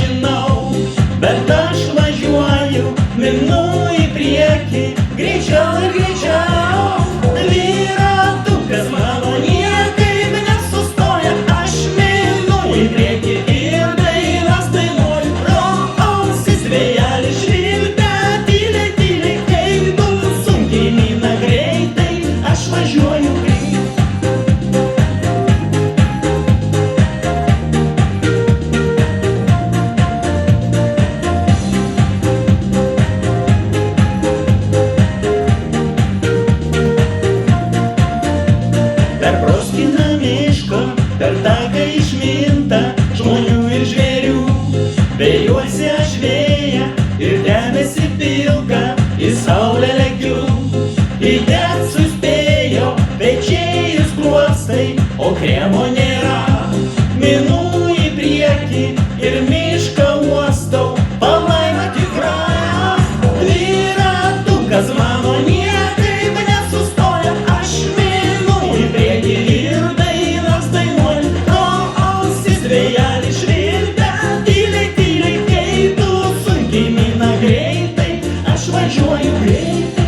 nežinau, bet aš važiuoju, minu į priekį, greičiau ir greičiau. Dviratukas mano niekaip nesustoja, aš minu į priekį ir dainas dainuoju. Pro ausis vėjelis švilpia, tyliai, tyliai, kaip tu sunkiai mina greitai, aš važiuoju greit. Per proskiną miško, per taką išmintą žmonių ir žvėrių. Vėjuosi aš vėją ir debesį pilką, į saulę lekiu. Įdėt suspėjo pečiai skruostai, o kremo nėra. Minu į priekį ir mišką uostau, palaima tikra. Dviratukas mano niekaip nesustoja, aš minu į priekį ir dainas dainuoju. Pro ausis vėjelis švilpia, tyliai, tyliai, kai tu sunkiai mina greitai, aš važiuoju greitai.